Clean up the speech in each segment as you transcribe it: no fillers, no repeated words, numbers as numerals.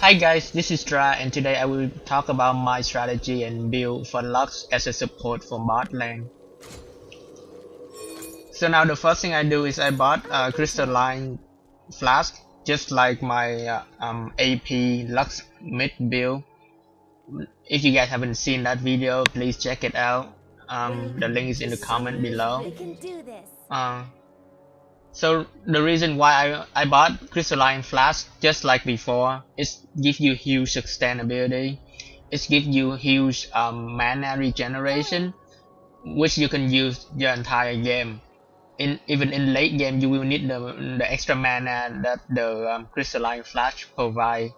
Hi guys, this is Dra and today I will talk about my strategy and build for Lux as a support for bot lane. So now the first thing I do is I bought a crystalline flask just like my AP Lux mid build. If you guys haven't seen that video, please check it out. The link is in the comment below. Uh, So the reason why I bought crystalline flask just like before is give you huge sustainability. It gives you huge mana regeneration, which you can use your entire game. Even in late game, you will need the extra mana that the crystalline flask provide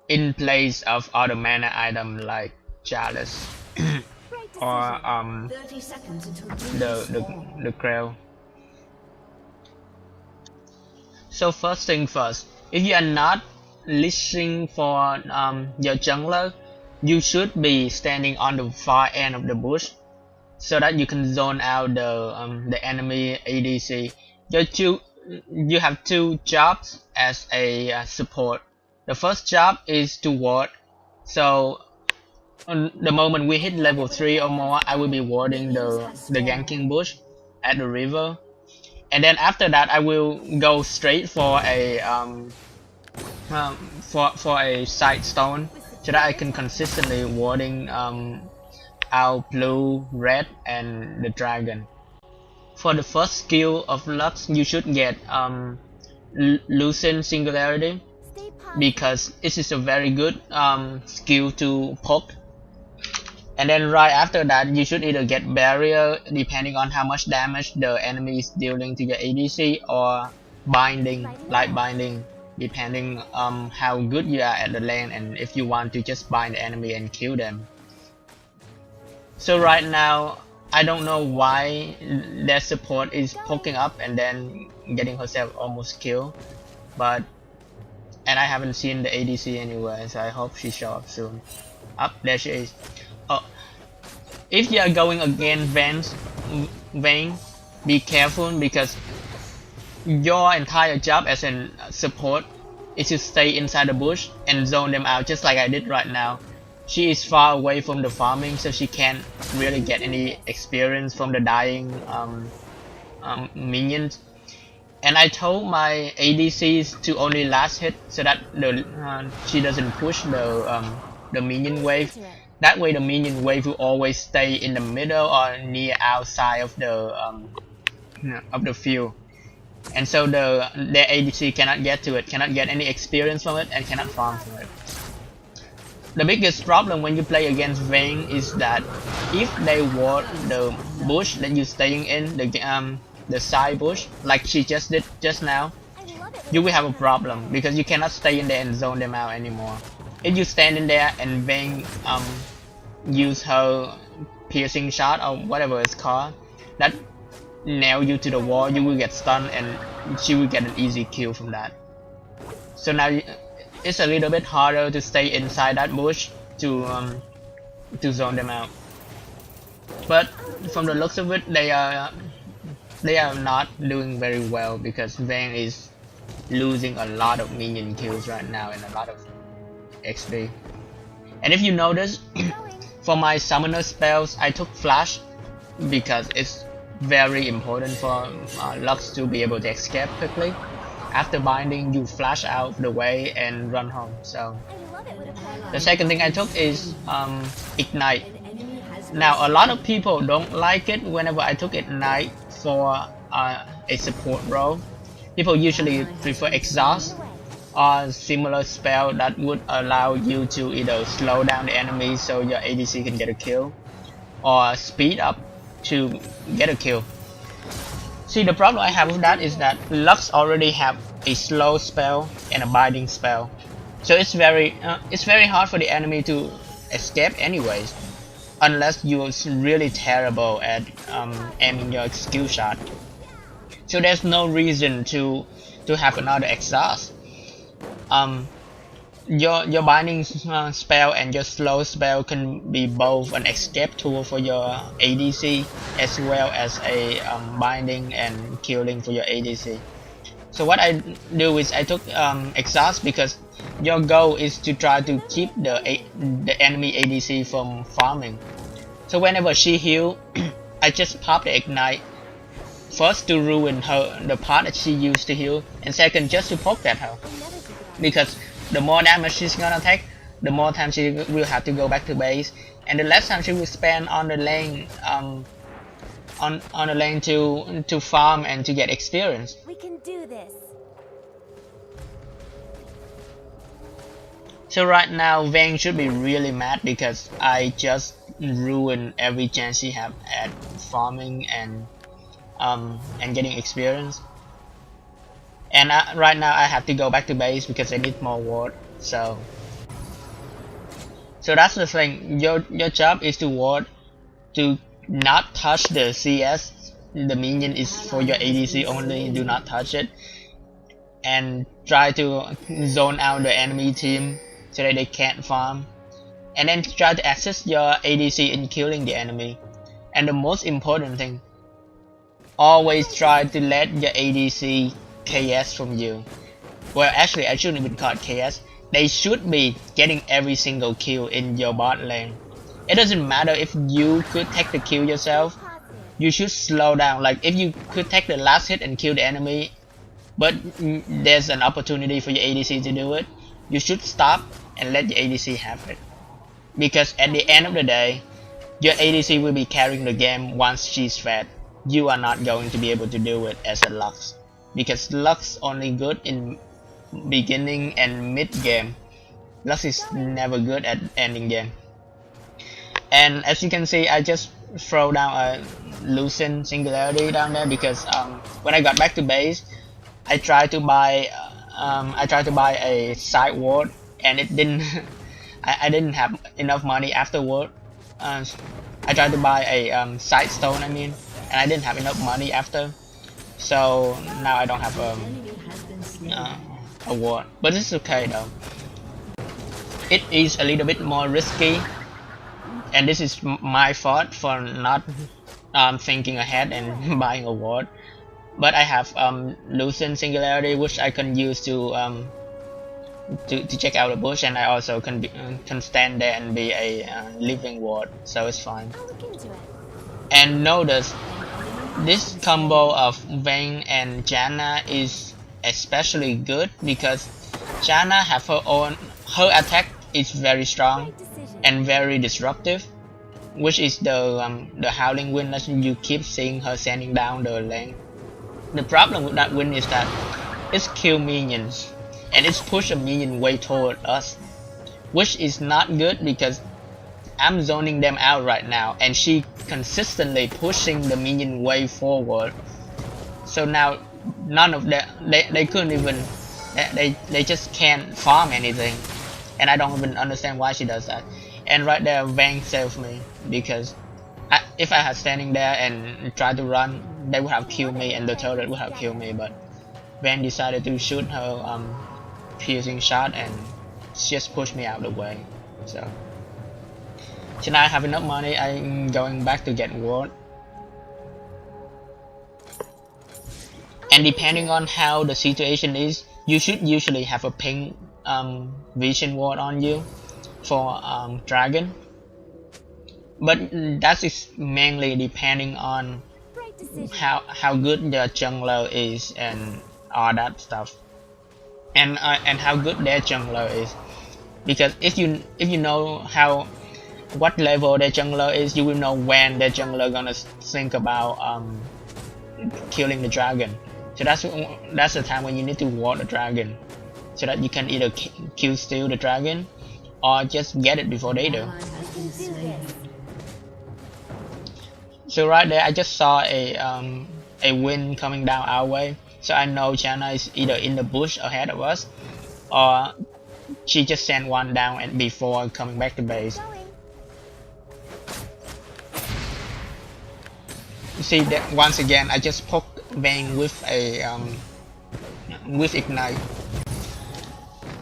in place of other mana item like chalice or the Grail. So first thing first, if you are not listening for your jungler, you should be standing on the far end of the bush so that you can zone out the enemy ADC. You have two jobs as a support. The first job is to ward. So the moment we hit level 3 or more, I will be warding the ganking bush at the river. And then after that I will go straight for a for a side stone so that I can consistently warding out blue, red and the dragon. For the first skill of Lux, you should get Loosen Singularity because this is a very good skill to poke. And then right after that, you should either get barrier depending on how much damage the enemy is dealing to your ADC, or binding, light binding, depending how good you are at the lane and if you want to just bind the enemy and kill them. So right now, I don't know why their support is poking up and then getting herself almost killed, and I haven't seen the ADC anywhere, so I hope she shows up soon. Up there she is. Oh, if you are going against Vayne, be careful because your entire job as a support is to stay inside the bush and zone them out just like I did right now. She is far away from the farming, so she can't really get any experience from the dying minions. And I told my ADCs to only last hit so that she doesn't push the minion wave. That way the minion wave will always stay in the middle or near outside of the field. And so their ADC cannot get to it, cannot get any experience from it, and cannot farm from it. The biggest problem when you play against Vayne is that if they ward the bush that you're staying in, the side bush, like she just did just now, you will have a problem because you cannot stay in there and zone them out anymore. If you stand in there and Vayne use her piercing shot or whatever it's called, that nail you to the wall, you will get stunned and she will get an easy kill from that. So now it's a little bit harder to stay inside that bush to zone them out. But from the looks of it, they are not doing very well because Vayne is losing a lot of minion kills right now and a lot of XP. And if you notice, for my summoner spells, I took flash because it's very important for Lux to be able to escape quickly. After binding, you flash out the way and run home. So the second thing I took is Ignite. Now a lot of people don't like it whenever I took Ignite for a support role. People usually prefer Exhaust or similar spell that would allow you to either slow down the enemy so your ADC can get a kill, or speed up to get a kill. See, the problem I have with that is that Lux already have a slow spell and a binding spell, so it's very hard for the enemy to escape anyways, unless you're really terrible at aiming your skill shot. So there's no reason to have another exhaust. Your binding spell and your slow spell can be both an escape tool for your ADC as well as a binding and killing for your ADC. So what I do is I took exhaust because Your goal is to try to keep the enemy ADC from farming. So whenever she heal, I just pop the ignite. First to ruin the part that she used to heal, and second just to poke at her. Because the more damage she's gonna take, the more time she will have to go back to base, and the less time she will spend on the lane on the lane to farm and to get experience. We can do this. So right now Vayne should be really mad because I just ruined every chance she have at farming and getting experience. And right now I have to go back to base because I need more ward. So that's the thing. Your job is to ward, to not touch the CS. The minion is for your ADC only. Do not touch it, and try to zone out the enemy team so that they can't farm, and then try to assist your ADC in killing the enemy. And the most important thing, always try to let your ADC KS from you. Well, actually I shouldn't even call it KS. They should be getting every single kill in your bot lane. It doesn't matter if you could take the kill yourself. You should slow down. Like if you could take the last hit and kill the enemy, but there's an opportunity for your ADC to do it, you should stop and let your ADC have it. Because at the end of the day, your ADC will be carrying the game once she's fed. You are not going to be able to do it as a Lux, because Lux only good in beginning and mid game. Lux is never good at ending game. And as you can see, I just throw down a Lucent Singularity down there because when I got back to base, I tried to buy a side ward, and it didn't. I didn't have enough money afterward. I tried to buy a side stone, and I didn't have enough money after. So now I don't have a ward, but it's okay though. It is a little bit more risky, and this is my fault for not thinking ahead and buying a ward. But I have Lucent Singularity, which I can use to check out the bush, and I also can stand there and be a living ward, so it's fine. And notice this combo of Vayne and Janna is especially good because Janna have her attack is very strong and very disruptive, which is the Howling Wind that you keep seeing her sending down the lane. The problem with that wind is that it's kill minions and it's push a minion way toward us, which is not good because I'm zoning them out right now and she consistently pushing the minion way forward. So now none of them, they couldn't even, they just can't farm anything, and I don't even understand why she does that. And right there Vayne saved me because if I had standing there and tried to run, they would have killed me and the turret would have killed me, but Vayne decided to shoot her piercing shot and just pushed me out of the way. So now I have enough money, I'm going back to get ward. And depending on how the situation is, you should usually have a pink vision ward on you for dragon. But that is mainly depending on how good the jungler is and all that stuff, and how good their jungler is. Because if you know what level their jungler is, you will know when their jungler gonna think about killing the dragon. So that's the time when you need to ward the dragon, so that you can either kill steal the dragon or just get it before they do. So right there, I just saw a wind coming down our way, so I know Janna is either in the bush ahead of us, or she just sent one down and before coming back to base. You see that once again, I just poked Vayne with a with ignite.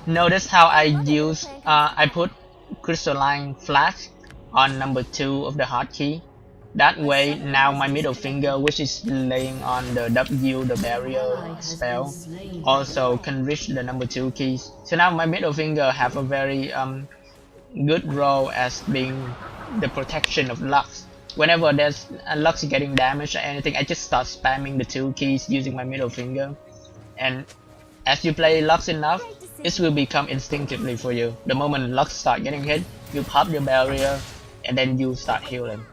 Notice how I put crystalline flash on number 2 of the hotkey. That way, now my middle finger, which is laying on the W, the barrier spell, also can reach the number 2 keys. So now my middle finger have a very good role as being the protection of Lux. Whenever there's a Lux getting damaged or anything, I just start spamming the 2 keys using my middle finger. And as you play Lux enough, it will become instinctively for you. The moment Lux start getting hit, you pop your barrier and then you start healing.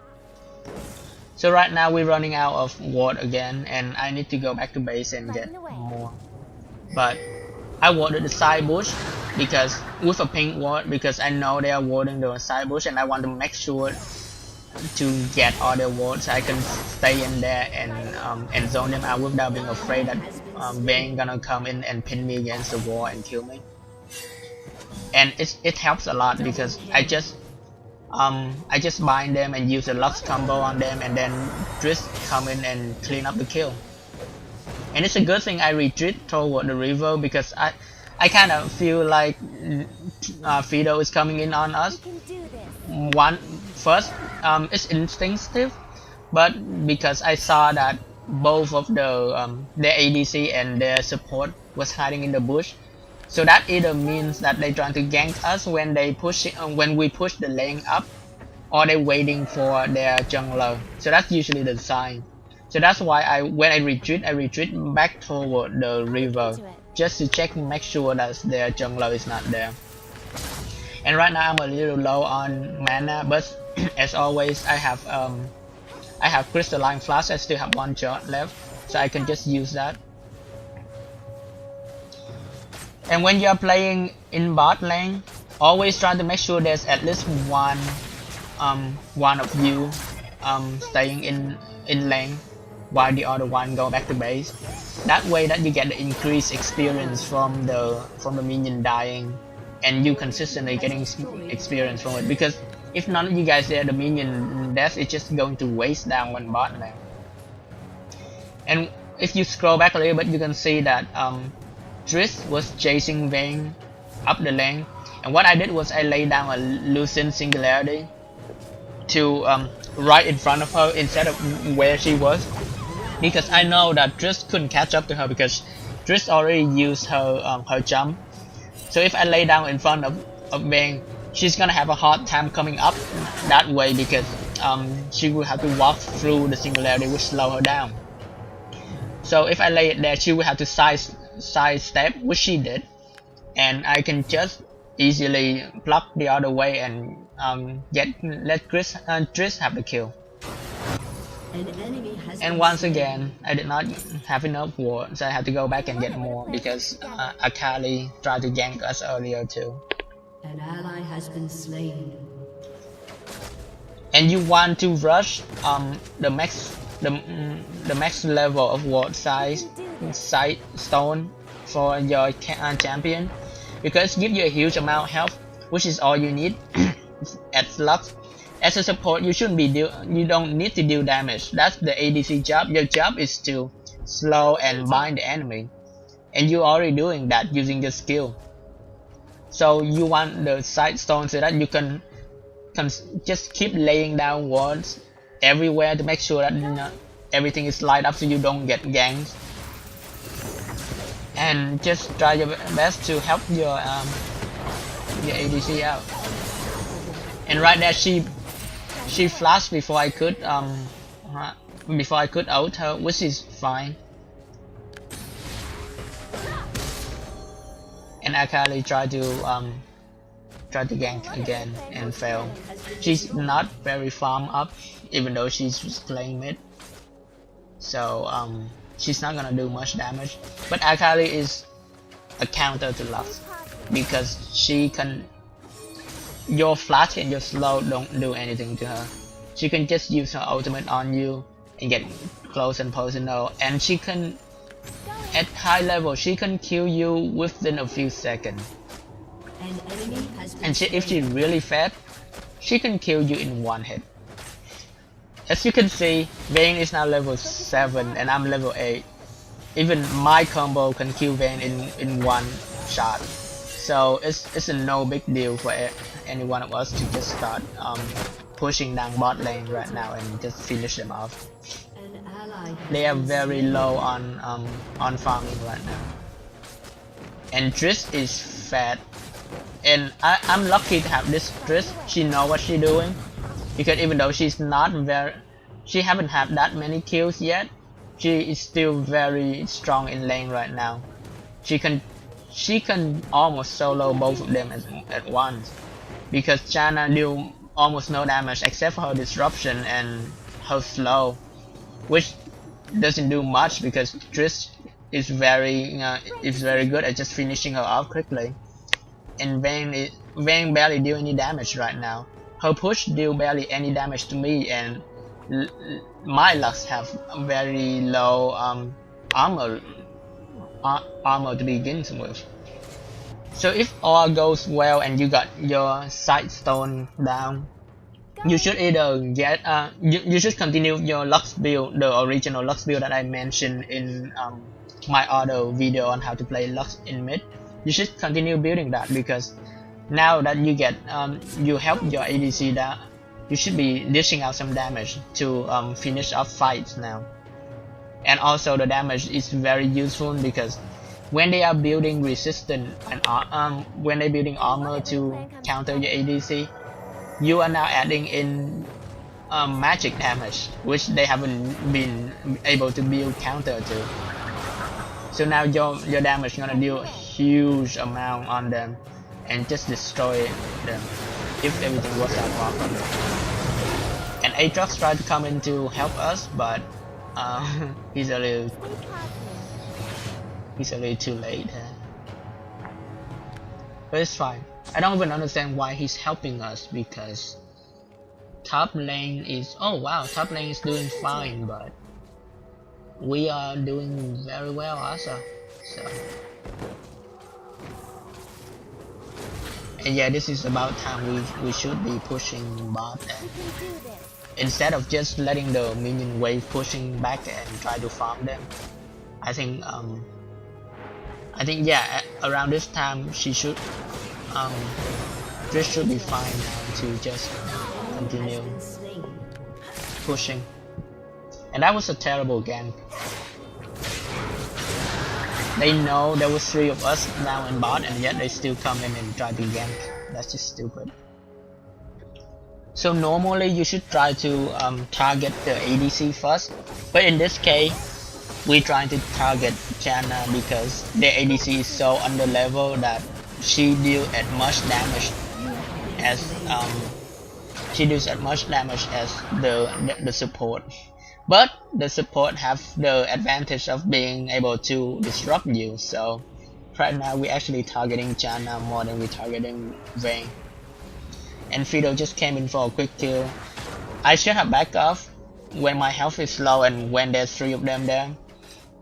So right now we're running out of ward again, and I need to go back to base and get more. But I warded the side bush because with a pink ward, because I know they are warding the side bush, and I want to make sure to get all their wards so I can stay in there and zone them out without being afraid that Vayne gonna come in and pin me against the wall and kill me. And it helps a lot because I just bind them and use a Lux combo on them, and then Driss come in and clean up the kill. And it's a good thing I retreat toward the river because I kind of feel like Fido is coming in on us. First, it's instinctive, but because I saw that both of their ADC and their support was hiding in the bush, so that either means that they trying to gank us when they when we push the lane up, or they waiting for their jungler. So that's usually the sign. So that's why when I retreat back toward the river just to check and make sure that their jungler is not there. And right now I'm a little low on mana, but as always I have crystalline flash. I still have 1 shot left, so I can just use that. And when you're playing in bot lane, always try to make sure there's at least one of you staying in lane while the other one go back to base. That way that you get the increased experience from the minion dying, and you consistently getting experience from it. Because if none of you guys there, the minion death is just going to waste down one bot lane. And if you scroll back a little bit, you can see that Driss was chasing Vayne up the lane, and what I did was I laid down a Lucent Singularity to right in front of her instead of where she was, because I know that Driss couldn't catch up to her because Driss already used her jump. So if I lay down in front of Vayne, she's gonna have a hard time coming up that way because she will have to walk through the Singularity, which slow her down. So if I lay it there, she will have to sidestep, which she did, and I can just easily block the other way and let Driss have the kill. And once again, I did not have enough ward, so I had to go back and get more because Akali tried to gank us earlier too. An ally has been slain. And you want to rush the max level of ward size stone for your champion, because it gives you a huge amount of health, which is all you need. At Lux, as a support, you don't need to deal damage. That's the ADC job. Your job is to slow and bind the enemy, and you're already doing that using your skill. So you want the side stone so that you can just keep laying down wards everywhere to make sure that everything is light up so you don't get ganked. And just try your best to help your ADC out. And right there, she flashed before I could ult her, which is fine. And Akali tried to gank again and fail. She's not very farm up, even though she's playing mid. So she's not gonna do much damage. But Akali is a counter to Lux because she can. Your flash and your slow don't do anything to her. She can just use her ultimate on you and get close and personal, and she can, at high level, she can kill you within a few seconds. And if she's really fast, she can kill you in one hit. As you can see, Vayne is now level 7 and I'm level 8. Even my combo can kill Vayne in one shot. So it's a no big deal for any one of us to just start pushing down bot lane right now and just finish them off. An ally has They are been very slain. low on farming right now. And Triss is fat. And I'm lucky to have this Triss. She know what she's doing. Because even though she haven't had that many kills yet, she is still very strong in lane right now. She can almost solo both of them at once. Because Janna deal almost no damage except for her disruption and her slow, which doesn't do much because Triss is very good at just finishing her off quickly. And Vayne barely deal any damage right now. Her push deal barely any damage to me, and my Lux have very low armor armor to begin with. So if all goes well and you got your side stone down, you should either get you should continue your Lux build, the original Lux build that I mentioned in my other video on how to play Lux in mid. You should continue building that because now that you get you help your ADC that you should be dishing out some damage to finish off fights now. And also the damage is very useful because when they are building resistance and when they're building armor to counter your ADC, you are now adding in magic damage, which they haven't been able to build counter to. So now your damage is gonna deal a huge amount on them and just destroy them if everything works out properly. And Aatrox tried to come in to help us, but he's a little too late. But it's fine. I don't even understand why he's helping us because top lane is top lane is doing fine, but we are doing very well also. So and yeah, this is about time we should be pushing bot instead of just letting the minion wave pushing back and try to farm them. I think yeah, around this time she should this should be fine now to just continue pushing. And that was a terrible gank. They know there was 3 of us now in bot and yet they still come in and try to gank. That's just stupid. So normally you should try to target the ADC first, but in this case we're trying to target Janna because the ADC is so under level that she deals as much damage as the support. But the support have the advantage of being able to disrupt you. So right now we're actually targeting Janna more than we're targeting Vayne. And Fiddle just came in for a quick kill. I should have backed off when my health is low and when there's 3 of them there.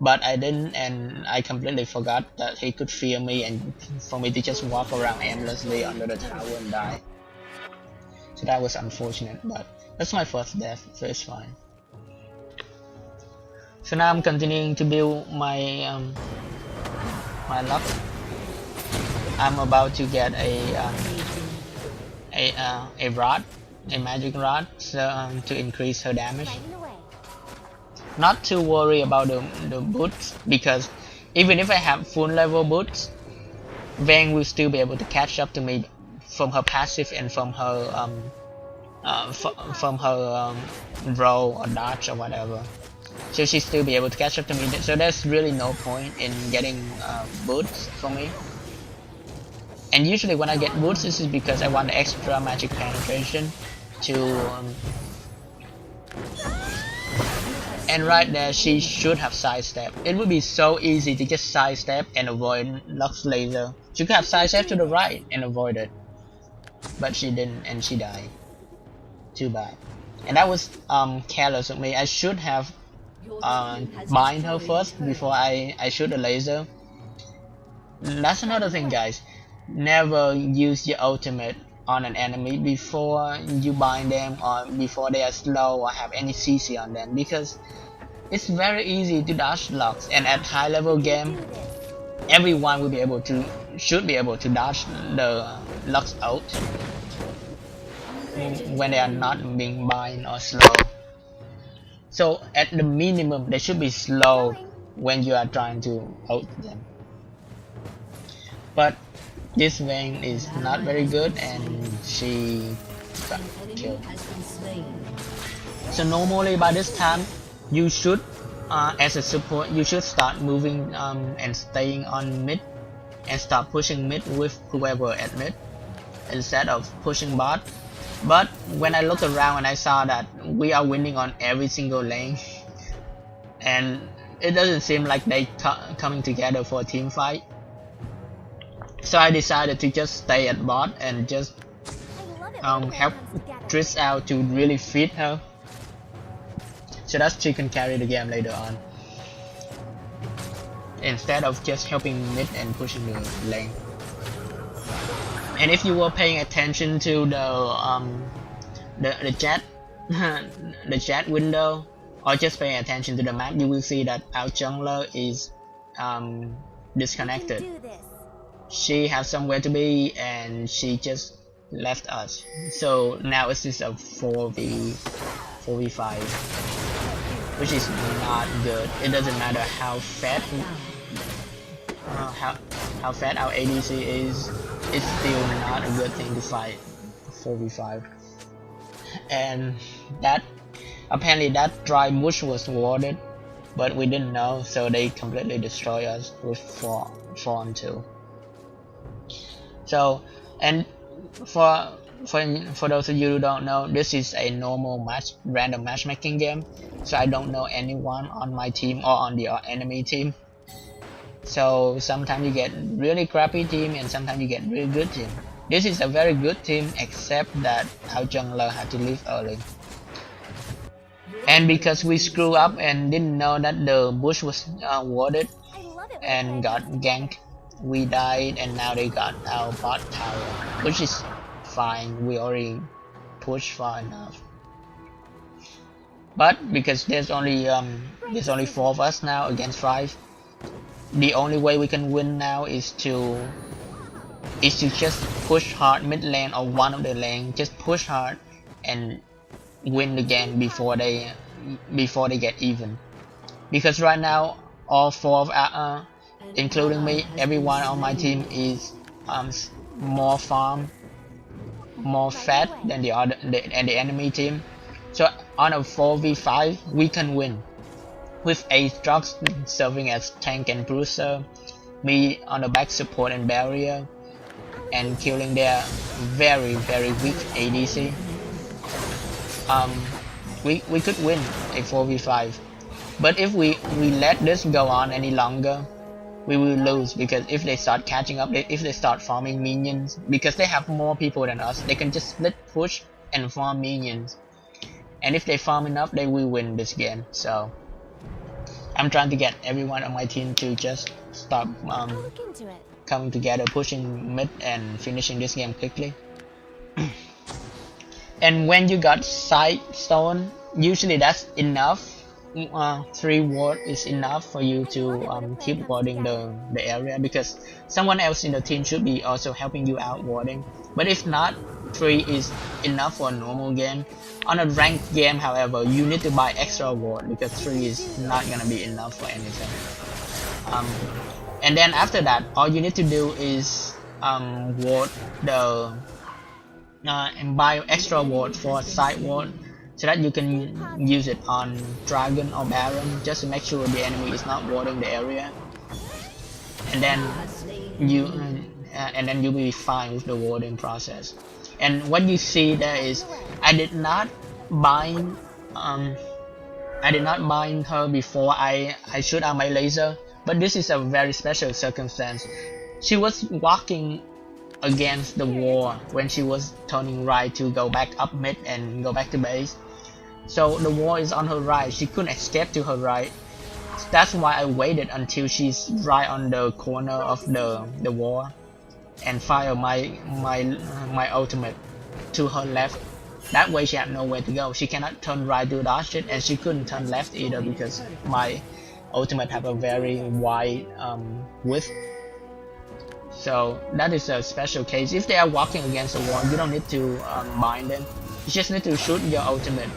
But I didn't, and I completely forgot that he could fear me and for me to just walk around aimlessly under the tower and die. So that was unfortunate, but that's my first death, so it's fine. So now I'm continuing to build my my luck. I'm about to get a rod, a magic rod, so, to increase her damage. Not too worry about the boots because even if I have full level boots, Vayne will still be able to catch up to me from her passive and from her roll or dodge or whatever. So she'll still be able to catch up to me. So there's really no point in getting boots for me. And usually when I get boots, this is because I want the extra magic penetration to. And right there, she should have sidestep. It would be so easy to just sidestep and avoid Lux laser. She could have sidestep to the right and avoid it, but she didn't, and she died. Too bad. And that was careless of me. I should have bind her first before I shoot the laser. That's another thing, guys. Never use your ultimate on an enemy before you bind them or before they are slow or have any CC on them, because it's very easy to dodge Lux, and at high level game everyone will be able to dodge the Lux ult. when they are not being bind or slow. So at the minimum, they should be slow when you are trying to ult them. But this Vayne is not very good, and she got killed. So normally by this time, you should, as a support, you should start moving and staying on mid, and start pushing mid with whoever at mid, instead of pushing bot. But when I look around and I saw that we are winning on every single lane, and it doesn't seem like they coming together for a team fight. So I decided to just stay at bot and just help Trish out to really feed her, so that she can carry the game later on, instead of just helping mid and pushing the lane. And if you were paying attention to the chat the chat window, or just paying attention to the map, you will see that our jungler is disconnected. She has somewhere to be and she just left us. So now it's just a 4v5, which is not good. It doesn't matter how fat how fat our ADC is, it's still not a good thing to fight 4v5. And that apparently that dry bush was warded, but we didn't know, so they completely destroy us with 4 on 2. So, and for those of you who don't know, this is a normal random matchmaking game, so I don't know anyone on my team or on the enemy team. So sometimes you get really crappy team and sometimes you get really good team. This is a very good team, except that our jungler had to leave early. And because we screwed up and didn't know that the bush was warded and got ganked, we died, and now they got our bot tower, which is fine. We already pushed far enough. But because there's only 4 of us now against 5, the only way we can win now is to just push hard mid lane or one of the lane. Just push hard and win the game before they get even. Because right now all 4 of our including me, everyone on my team is more farm, more fat than the enemy team. So on a 4v5 we can win, with Aatrox serving as tank and bruiser, me on the back support and barrier, and killing their very weak ADC. We could win a 4v5, but if we let this go on any longer, we will lose, because if they start catching up, if they start farming minions, because they have more people than us, they can just split push and farm minions, and if they farm enough, they will win this game. So I'm trying to get everyone on my team to just stop coming together, pushing mid and finishing this game quickly. And when you got side stone, usually that's enough. 3 ward is enough for you to keep warding the area, because someone else in the team should be also helping you out warding. But if not, 3 is enough for a normal game. On a ranked game, however, you need to buy extra ward, because 3 is not gonna be enough for anything. And then after that, all you need to do is ward and buy extra ward for side ward, so that you can use it on Dragon or Baron, just to make sure the enemy is not warding the area, and then you'll be fine with the warding process. And what you see there is I did not bind her before I shoot out my laser, but this is a very special circumstance. She was walking against the wall when she was turning right to go back up mid and go back to base. So the wall is on her right, she couldn't escape to her right. That's why I waited until she's right on the corner of the wall and fire my ultimate to her left. That way she had nowhere to go. She cannot turn right to dodge it, and she couldn't turn left either, because my ultimate have a very wide width. So that is a special case. If they are walking against the wall, you don't need to bind them. You just need to shoot your ultimate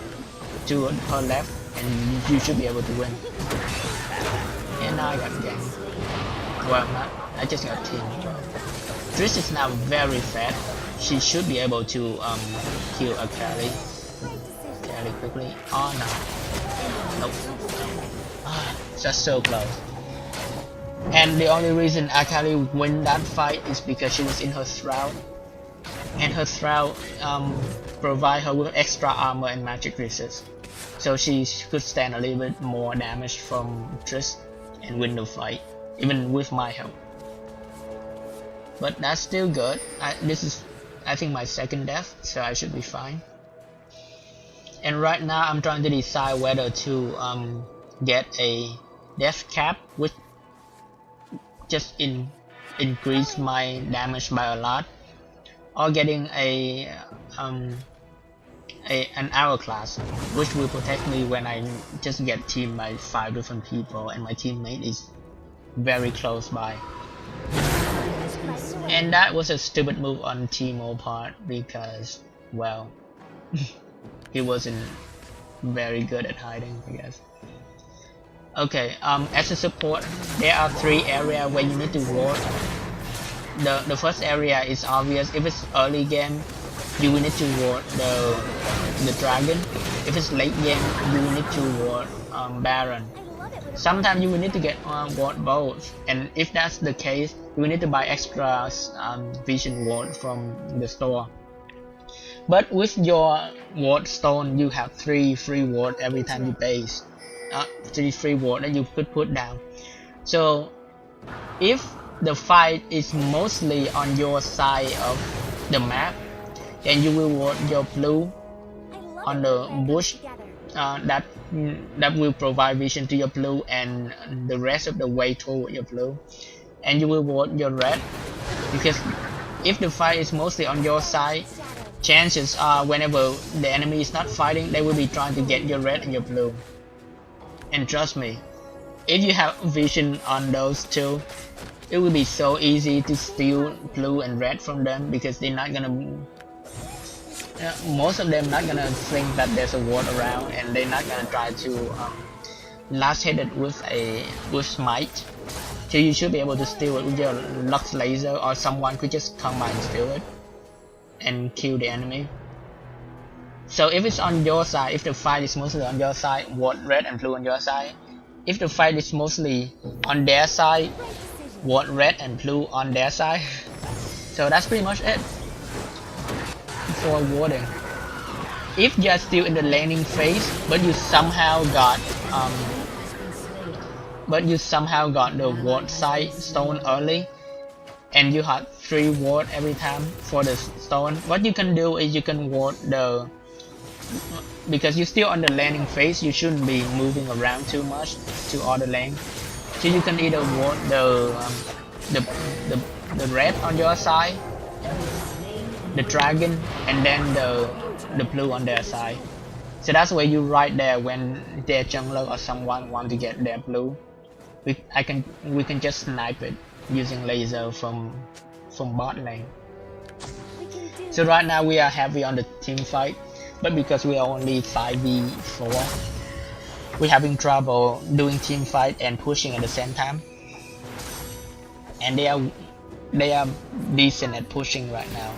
to her left and you should be able to win. And now I got ganked. Well, not, I just got teamed. Trish is now very fat. She should be able to kill a carry fairly quickly. Oh no. Nope. Ah, just so close. And the only reason Akali win that fight is because she was in her shroud. And her shroud provide her with extra armor and magic resist. So she could stand a little bit more damage from Trish and win the fight, even with my help. But that's still good. This is, I think, my second death, so I should be fine. And right now I'm trying to decide whether to get a death cap, which just increase my damage by a lot, or getting an hourglass, which will protect me when I just get teamed by 5 different people and my teammate is very close by. And that was a stupid move on Teemo's part because, well, he wasn't very good at hiding, I guess. Okay, as a support, there are 3 areas where you need to ward. The first area is obvious. If it's early game, you will need to ward the dragon. If it's late game, you will need to ward Baron. Sometimes you will need to get ward both, and if that's the case, you will need to buy extra vision ward from the store. But with your ward stone, you have 3 free ward every time you base. 3 free ward that you could put down. So if the fight is mostly on your side of the map, then you will ward your blue on the bush. That will provide vision to your blue and the rest of the way toward your blue. And you will ward your red, because if the fight is mostly on your side, chances are whenever the enemy is not fighting, they will be trying to get your red and your blue. And trust me, if you have vision on those two, it will be so easy to steal blue and red from them, because they're not gonna most of them not gonna think that there's a ward around, and they're not gonna try to last hit it with smite. So you should be able to steal it with your Lux laser, or someone could just come by and steal it and kill the enemy. So if it's on your side, if the fight is mostly on your side, ward red and blue on your side. If the fight is mostly on their side, ward red and blue on their side. So that's pretty much it for warding. If you are still in the laning phase, but you somehow got the ward side stone early, and you had 3 ward every time for the stone, what you can do is you can ward the, because you're still on the laning phase, you shouldn't be moving around too much to all the lane. So you can either ward the red on your side, the dragon, and then the blue on their side. So that's where you right there when their jungler or someone want to get their blue. We can just snipe it using laser from bot lane. So right now we are heavy on the team fight, but because we are only 5v4, we're having trouble doing team fight and pushing at the same time. And they are decent at pushing right now.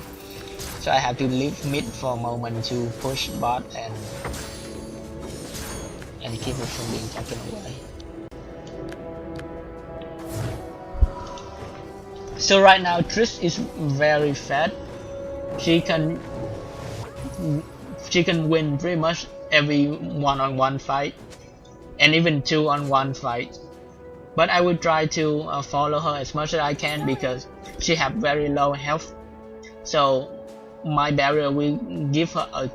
So I have to leave mid for a moment to push bot and keep it from being taken away. So right now Trish is very fat. She can win pretty much every one-on-one fight, and even 2-on-1 fight. But I will try to follow her as much as I can, because she have very low health. So my barrier will give her a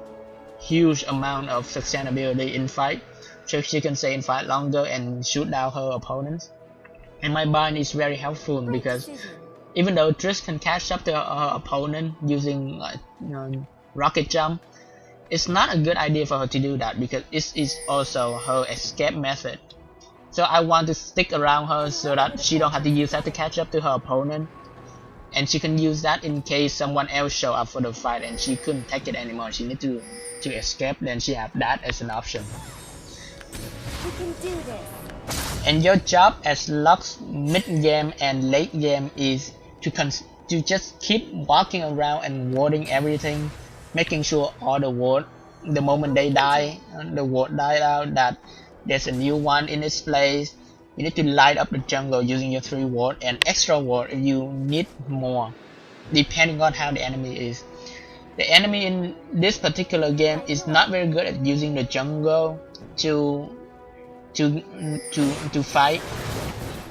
huge amount of sustainability in fight, so she can stay in fight longer and shoot down her opponents. And my bind is very helpful, because even though Trish can catch up to her opponent using rocket jump, it's not a good idea for her to do that, because it is also her escape method. So I want to stick around her so that she don't have to use that to catch up to her opponent. and she can use that in case someone else show up for the fight and she couldn't take it anymore. She need to escape. Then she have that as an option. We can do this. And your job as Lux mid game and late game is to just keep walking around and warding everything, making sure all the ward, the moment they die, the ward died out, that there's a new one in its place. You need to light up the jungle using your 3 ward and extra ward if you need more, depending on how the enemy is. The enemy in this particular game is not very good at using the jungle to fight,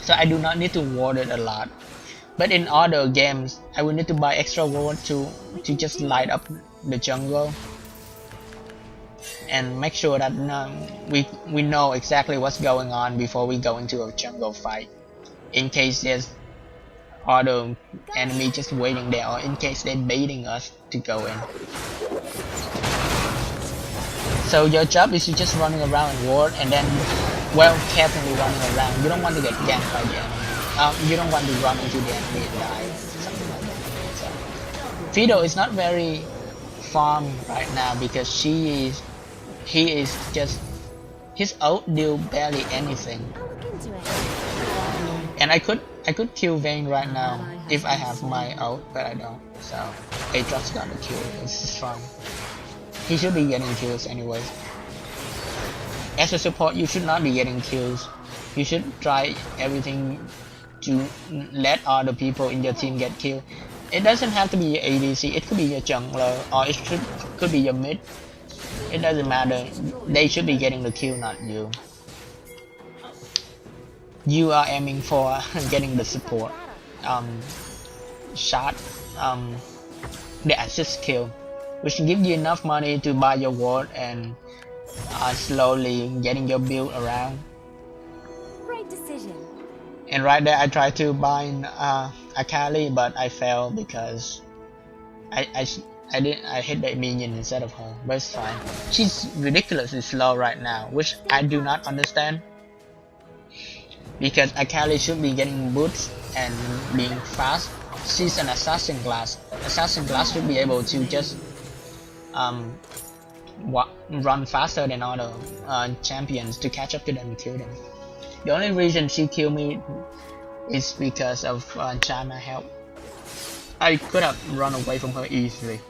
so I do not need to ward it a lot. But in other games, I will need to buy extra ward to just light up the jungle and make sure that we know exactly what's going on before we go into a jungle fight, in case there's other enemy just waiting there, or in case they're baiting us to go in. So your job is to just running around and ward, and then carefully running around. You don't want to get ganked by the enemy. You don't want to run into the enemy and die, something like that. So Fido is not very farm right now because he is just, his ult do barely anything. I'll look into it. And I could kill Vayne right now if I have my ult, but I don't. So Aatrox got the kill. It's just fun. He should be getting kills anyways. As a support, you should not be getting kills. You should try everything to let other people in your team get killed. It doesn't have to be your ADC. It could be your jungler, or it could be your mid. It doesn't matter. They should be getting the kill, not you. You are aiming for getting the support shot, the assist kill, which give you enough money to buy your ward and slowly getting your build around. Right decision. And right there, I tried to buy Akali, but I failed because I hit the minion instead of her. But it's fine. She's ridiculously slow right now, which I do not understand. Because Akali should be getting boots and being fast. She's an assassin class. Assassin class should be able to just run faster than other champions to catch up to them and kill them. The only reason she killed me is because of China help. I could have run away from her easily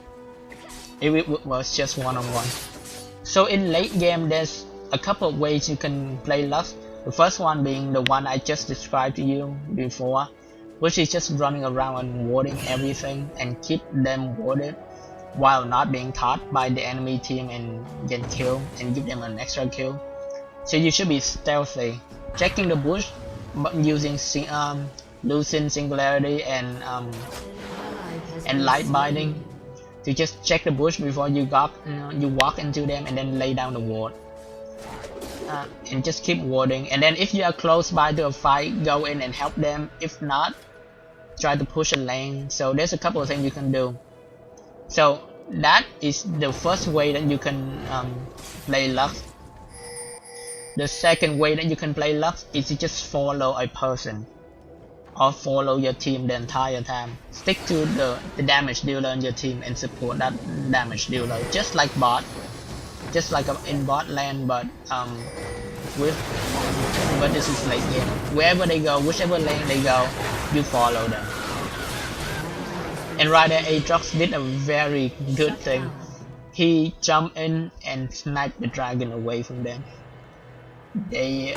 if it was just one-on-one. So in late game, there's a couple of ways you can play Lux. The first one being the one I just described to you before, which is just running around and warding everything and keep them warded while not being caught by the enemy team and get killed and give them an extra kill. So you should be stealthy, checking the bush using losing singularity and light binding to just check the bush before you walk into them, and then lay down the ward. And just keep warding, and then if you are close by to a fight, go in and help them. If not, try to push a lane. So there's a couple of things you can do. So that is the first way that you can play Lux. The second way that you can play Lux is to just follow a person or follow your team the entire time. Stick to the damage dealer in your team and support that damage dealer, just like bot. Just like in bot lane, but this is late game. Wherever they go, whichever lane they go, you follow them. And right there, Aatrox did a very good thing. He jumped in and sniped the dragon away from them. They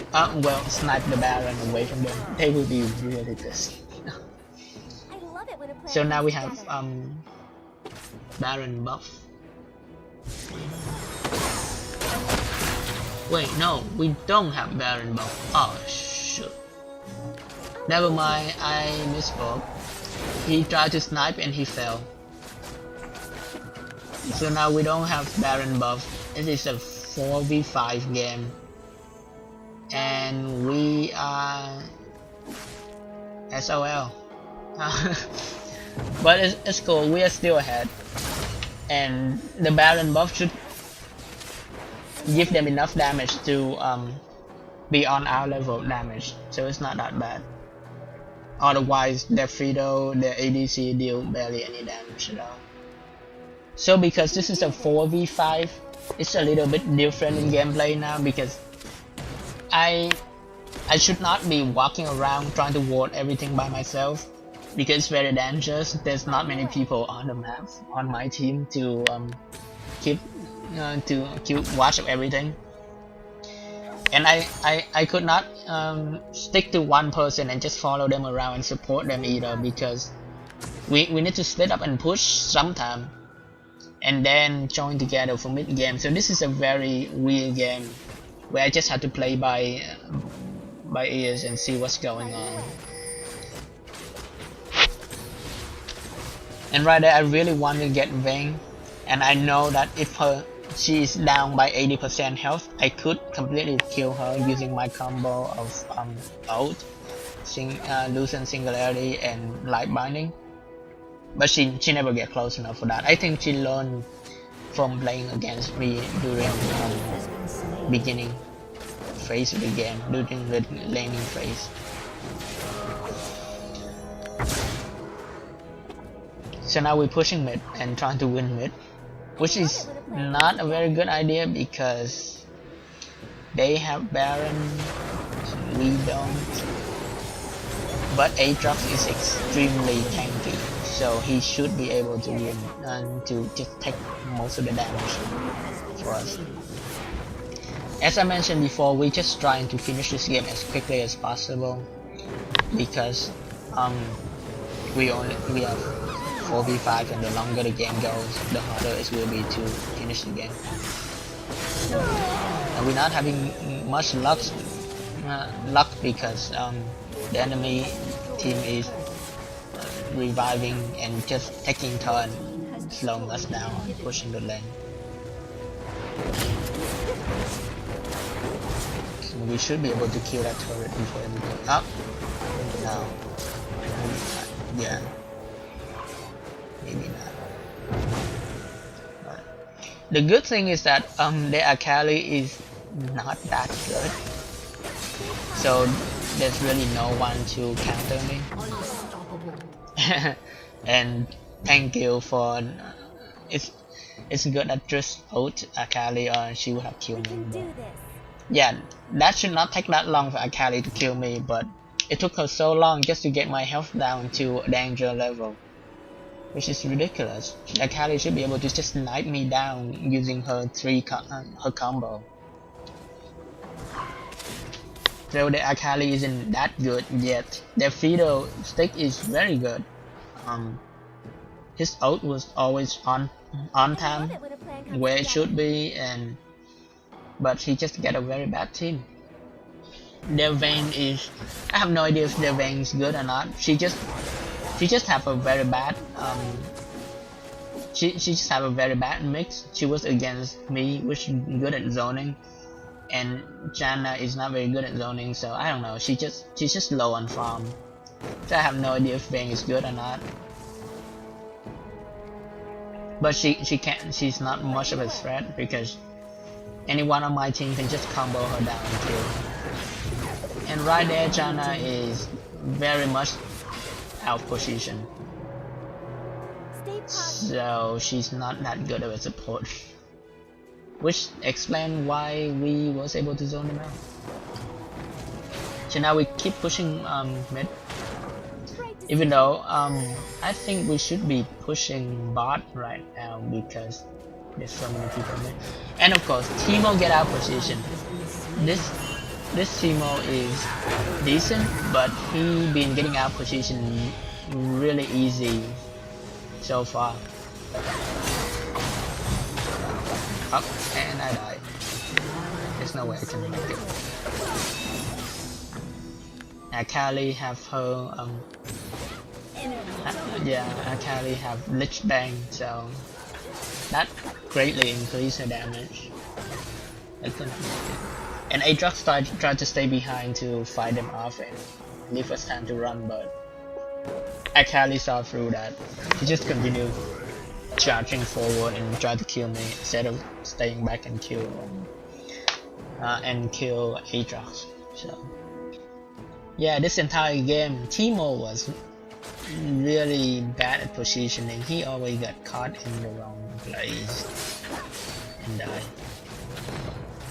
sniped the Baron away from them. They will be really pissed. I love it when a player So now we comes have together. Baron buff. Wait, no, we don't have Baron buff. Oh shoot. Never mind, I misspoke. He tried to snipe and he fell. So now we don't have Baron buff. This is a 4v5 game. And we are SOL. But it's cool, we are still ahead. And the Baron buff should give them enough damage to be on our level of damage, so it's not that bad. Otherwise, their Fiddle, their ADC deal barely any damage at all. So because this is a 4v5, it's a little bit different in gameplay now because I should not be walking around trying to ward everything by myself because it's very dangerous. There's not many people on the map on my team to keep watch of everything, and I could not stick to one person and just follow them around and support them either, because we need to split up and push sometime and then join together for mid game. So this is a very weird game where I just have to play by ears and see what's going on. And right there, I really want to get Vayne, and I know that if she is down by 80% health, I could completely kill her using my combo of ult, Lucent Singularity and Light Binding. But she never get close enough for that. I think she learned from playing against me during beginning phase of the game, during the laning phase. So now we're pushing mid and trying to win mid, which is not a very good idea because they have Baron and we don't. But Aatrox is extremely tanky, so he should be able to win and to just take most of the damage for us. As I mentioned before, we're just trying to finish this game as quickly as possible because we have 4v5, and the longer the game goes, the harder it will be to finish the game. And we're not having much luck because the enemy team is reviving and just taking turn, slowing us down and pushing the lane. So we should be able to kill that turret before everything up. No. Yeah. Maybe not. But the good thing is that the Akali is not that good, so there's really no one to counter me. And thank you for it's good that just ult Akali, or she would have killed me. But yeah, that should not take that long for Akali to kill me, but it took her so long just to get my health down to danger level, which is ridiculous. Akali should be able to just snipe me down using her her combo. So the Akali isn't that good yet. Their Fiddle stick is very good. His ult was always on time where it should be, but he just get a very bad team. Their Vayne is, I have no idea if their Vayne is good or not. She just have a very bad she just have a very bad mix. She was against me, which is good at zoning, and Janna is not very good at zoning, so I don't know. She's just low on farm. So I have no idea if Vayne is good or not. But she's not much of a threat because anyone on my team can just combo her down and kill her. And right there, Janna is very much out of position, so she's not that good of a support, which explains why we was able to zone them out. So now we keep pushing mid, even though I think we should be pushing bot right now because there's so many people mid. And of course, Teemo get out position. This Teemo is decent, but he been getting out position really easy so far. Up, and I died. There's no way I can make it. Akali have her Akali have Lich Bang, so that greatly increased her damage. I couldn't make it. And Aatrox tried to stay behind to fight them off and leave us time to run, but Akali saw through that. He just continued charging forward and tried to kill me instead of staying back and kill Aatrox. So Yeah, this entire game, Timo was really bad at positioning. He always got caught in the wrong place and died.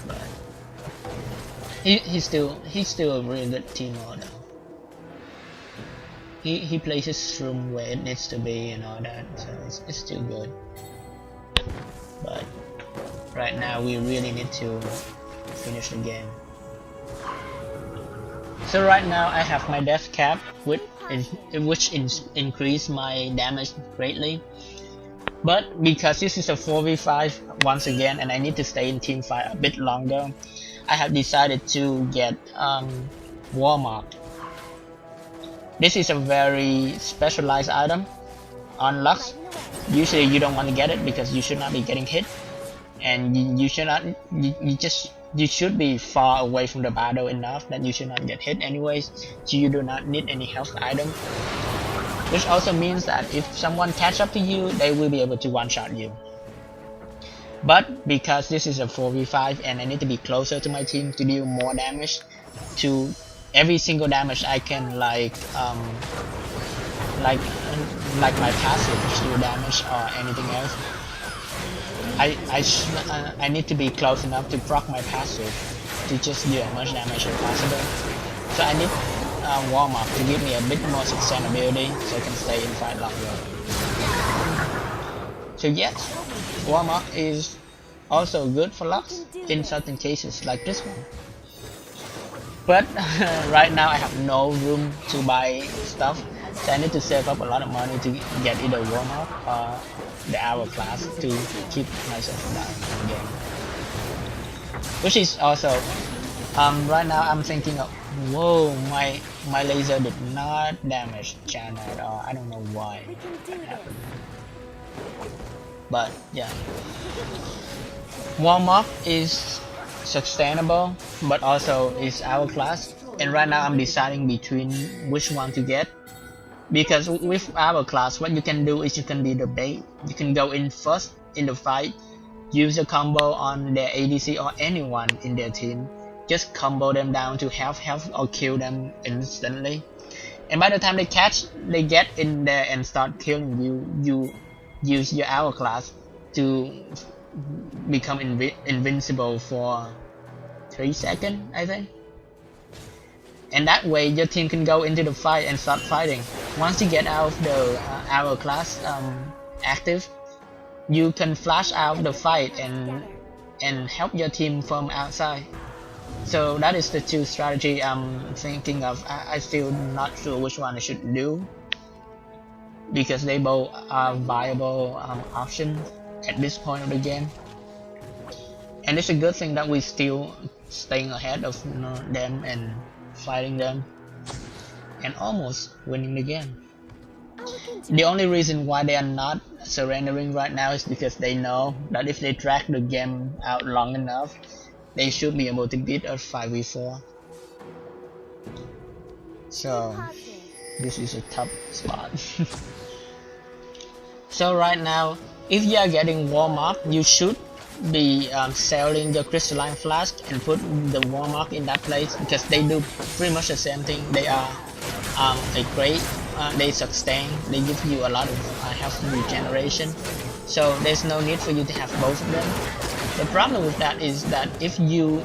But he's still a really good Timo though. He plays his room where it needs to be and all that, so it's still good. But right now we really need to finish the game. So right now I have my death cap which increase my damage greatly. But because this is a 4v5 once again and I need to stay in team fight a bit longer, I have decided to get Warmark. This is a very specialized item on Lux. Usually you don't want to get it because you should not be getting hit, and you should not you should be far away from the battle enough that you should not get hit anyways, so you do not need any health item. Which also means that if someone catch up to you, they will be able to one-shot you. But because this is a 4v5 and I need to be closer to my team to deal more damage, to every single damage I can like my passive deal damage or anything else, I need to be close enough to proc my passive to just do as much damage as possible. So I need Warmark to give me a bit more sustainability so I can stay in fight longer. So yes, Warmark is also good for Lux in certain cases like this one. But right now I have no room to buy stuff, so I need to save up a lot of money to get either Warmark or the Hourglass to keep myself alive in the game. Which is also, right now I'm thinking of, whoa, my laser did not damage China at all. I don't know why that happened. But yeah, Warmark is sustainable but also is Hourglass, and right now I'm deciding between which one to get, because with Hourglass what you can do is you can be the bait. You can go in first in the fight, use a combo on their ADC or anyone in their team, just combo them down to half health or kill them instantly, and by the time they get in there and start killing you, you use your Hourglass to become invincible for 3 seconds, I think. And that way your team can go into the fight and start fighting. Once you get out of the Hourglass active, you can flash out the fight and help your team from outside. So that is the two strategy I'm thinking of. I still not sure which one I should do, because they both are viable options at this point of the game. And it's a good thing that we still staying ahead of them and fighting them and almost winning the game. The only reason why they are not surrendering right now is because they know that if they drag the game out long enough, they should be able to beat us 5v4. So this is a tough spot. So right now, if you are getting Warmark, you should be selling your crystalline flask and put the Warmark in that place, because they do pretty much the same thing. They are a great, they sustain, they give you a lot of health regeneration, so there's no need for you to have both of them. The problem with that is that if you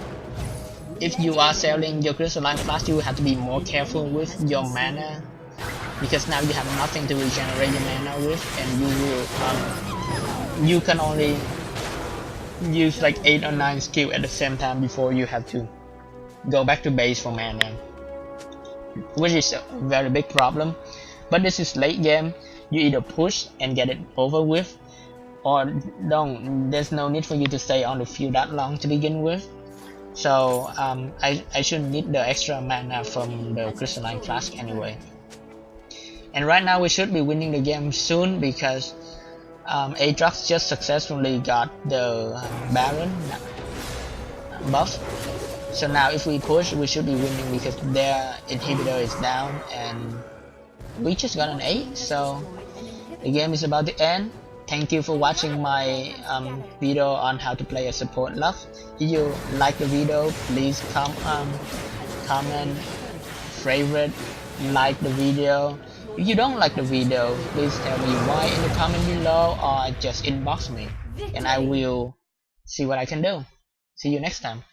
are selling your crystalline flask, you will have to be more careful with your mana, because now you have nothing to regenerate your mana with, and you can only use like 8 or 9 skills at the same time before you have to go back to base for mana, which is a very big problem. But this is late game, you either push and get it over with, or don't. There's no need for you to stay on the field that long to begin with. So I shouldn't need the extra mana from the crystalline flask anyway. And right now we should be winning the game soon, because Aatrox just successfully got the Baron buff. So now if we push, we should be winning, because their inhibitor is down and we just got an 8. So the game is about to end. Thank you for watching my video on how to play a support Lux. If you like the video, please comment, favorite, like the video. If you don't like the video, please tell me why in the comment below or just inbox me and I will see what I can do. See you next time.